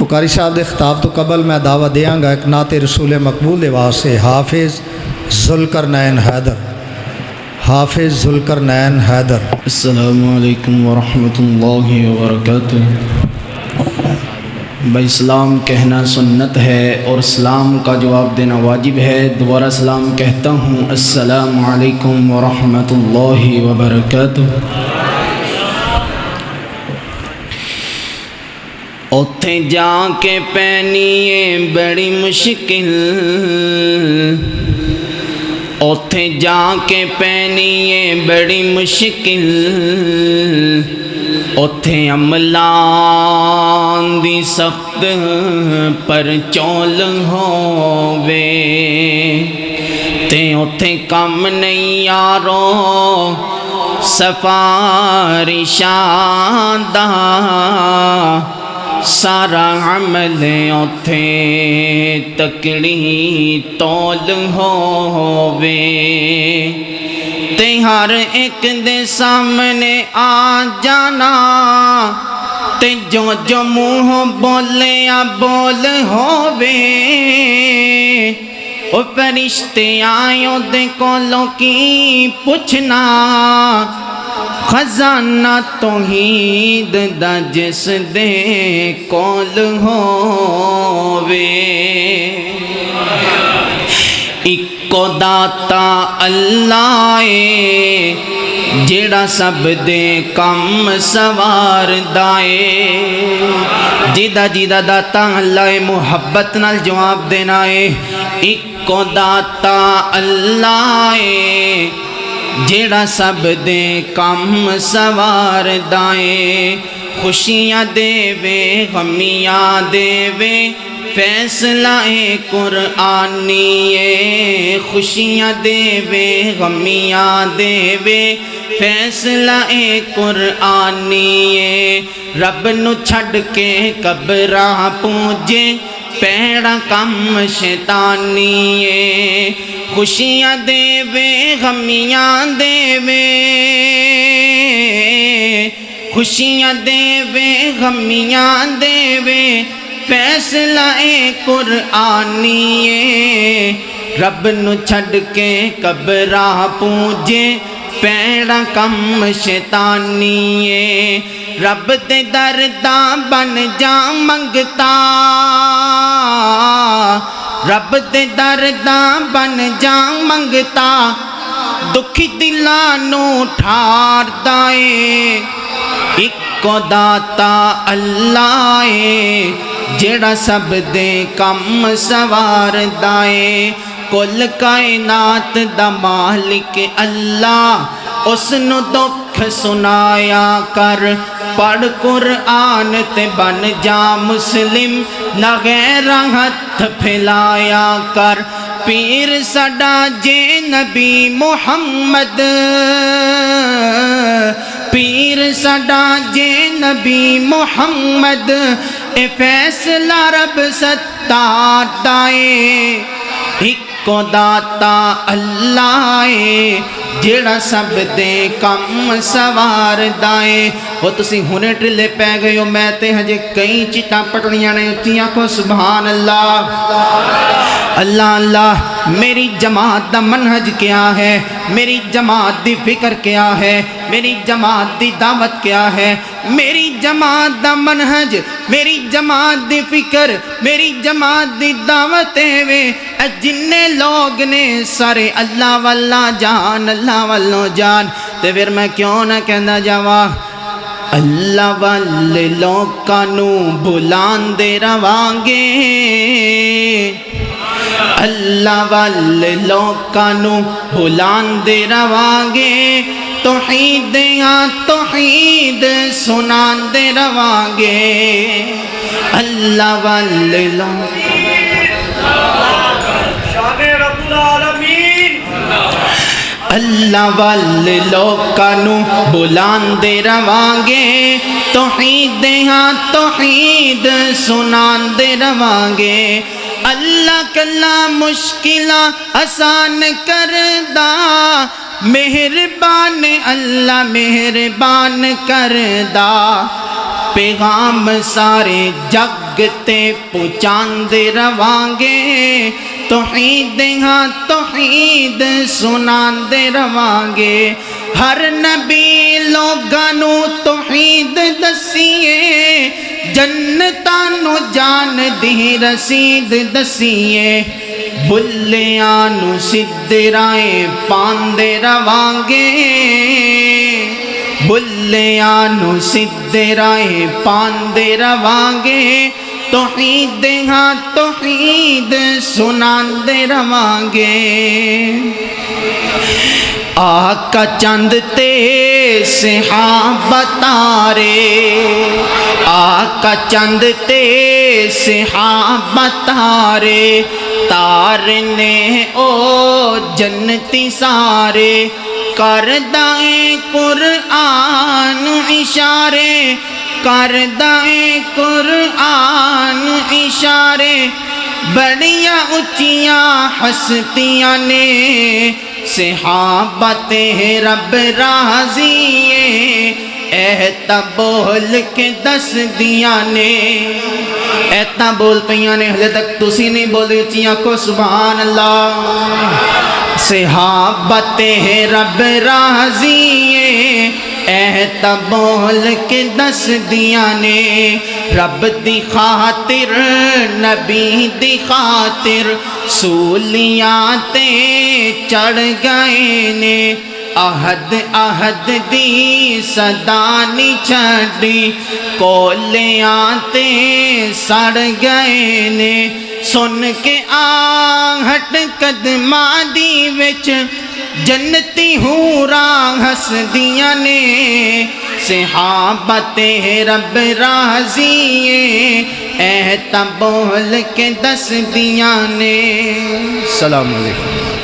فقاری صاحب دے خطاب تو قبل میں دعوت دیاں گا ایک نعت رسول مقبول دے واسطے حافظ ذوالقرنین حیدر، حافظ ذوالقرنین حیدر۔ السلام علیکم ورحمۃ اللہ وبرکاتہ۔ بھائی اسلام کہنا سنت ہے اور اسلام کا جواب دینا واجب ہے۔ دوبارہ سلام کہتا ہوں، السلام علیکم ورحمۃ اللہ وبرکاتہ۔ اوتھے جا کے پینی ہے بڑی مشکل، اوتھے جا کے پینی ہے بڑی مشکل، اوتھے عملاں دی سخت پر چول ہووے، تے اوتھے کم نہیں یارو سفارشاں دا، سارا عمل اوتھے تکڑی تول ہووے، تے ہر ایک دے سامنے آ جانا، تے جو جو منہ بولے بول ہووے، او فرشتے آئیوں دے کولوں کی پوچھنا، خزانہ توحید دا جس دے کول ہووے، اکو داتا اللہ اے جیڑا سب دے کم سوار دائے، جیدہ جیدہ داتا اللہ اے محبت نال جواب دینا اے، اکو داتا اللہ اے جیڑا سب دے کم سوار دائیں، خوشیاں دے وے غمیاں دے وے، فیصلہ قرآنی ہے، خوشیاں دے وے غمیاں دے وے، فیصلہ قرآنی ہے، رب نو چھڑ کے قبراں پوجے پیڑا کم شیطانی ہے، خوشیاں دے وے غمیاں دے وے، خوشیاں دے وے غمیاں دے وے، فیصلہ قرآنی ہے، رب نو چھڑ کے قبراں پوجے پیڑا کم شیطانی ہے، رب دے درداں بن جا منگتا، رب دے درداں بن جا منگتا، دکھی دلانو ٹھار دائے، اکو داتا اللہ اے جیڑا سب دے کم سوار دائے، کل کائنات دا مالک اللہ، اس نو دکھ سنایا کر، پڑھ قرآن تے بن جا مسلم، نہ غیر ہتھ پھیلایا کر، پیر سڈا جے نبی محمد، پیر سڈا جے نبی محمد، اے فیصلہ رب ستار دائے، اکو داتا اللہ اے جیڑا سب دے کم سوار دائے۔ وہ تسی ہونے ٹرلے پہ گئے ہو، میں تے ہجے کئی چٹا پٹڑیاں نے اتیاں کو سبحان اللہ اللہ اللہ۔ میری جماعت دا منہج کیا ہے، میری جماعت دی فکر کیا ہے، میری جماعت دی دعوت کیا ہے، میری جماعت دا منہج، میری جماعت دی فکر، میری جماعت دی دعوت وے، جننے لوگ نے سارے اللہ واللہ جان، اللہ واللہ جان، تے پھر میں کیوں نہ کہنا جاوا، اللہ والے لوکانو بلان دے روانگے، اللہ والے لوکانو بلان دے روانگے، توحید ہاں توحید سنان دے روانگے، اللہ والے اللہ والے لوکانو بلان دے روانگے، توحید ہاں توحید سنان دے روانگے، اللہ کلا مشکلہ آسان کردہ، مہربان اللہ مہربان کردہ، پیغام سارے جگ تے پہنچاندے رواਂਗੇ توحید ہاں توحید سناندے رواਂਗੇ ہر نبی لوگاں نو توحید دسیے جنتاں نو جان دی رسید دسیے بلیاں نو سدھے رائے پاندے رواਂਗੇ بلیاں نو سدھے رائے پاندے رواਂਗੇ توحید ہاں توحید سناندے رواਂਗੇ آقا چند تے صحابہ تارے آقا چند تے صحابہ تارے تارنے او جنتی سارے کردائیں قرآن اشارے کردائیں قرآن اشارے بڑیاں اچیاں ہستیاں نے صحابہ تے رب راضیے ایتا بول کے دس دیاں نے ایتا بول پیاں نے حلے تک تسی نہیں بولی اچیاں کو سبحان اللہ صحابہ تے رب راضیے ایتا بول کے دس دیاں نے رب دی خاطر نبی دی خاطر سولیاں تے چڑھ گئے نے عہد عہد دی صدا نہیں چھڑی کولیاں تے سڑ گئے نے سن کے آہٹ قدماں دی وچ جنتی حوراں ہس دیاں نے صحابہ تے رب راضیے ایتا بول کے دس دیاں نے السلام علیکم